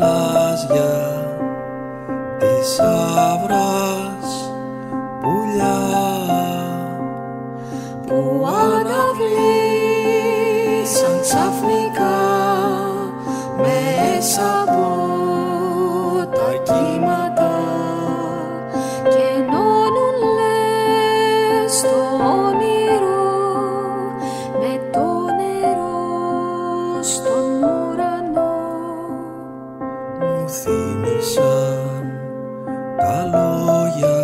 γαλάζια της άβρας πουλιά που αναβλήσαν ξαφνικά μέσα από τα κύματα και ενώνουν λες το όνειρο με το νερό στον ουρανό. Μου θύμισαν τα λόγια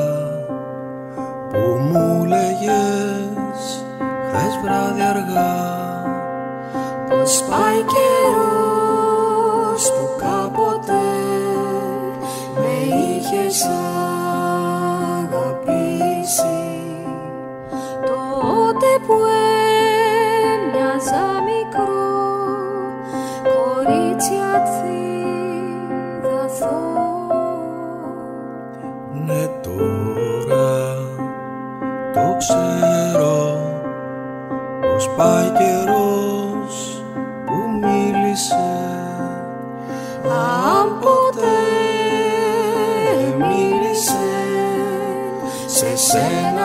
που μου λέγες χθες βράδυ αργά, πως πάει καιρός που κάποτε με είχες αγαπήσει, τότε που έμοιαζα μικρό κορίτσι αθήδαθο. Ναι, τώρα το ξέρω πως πάει καιρός που μίλησε, αν ποτέ μίλησε σε σένα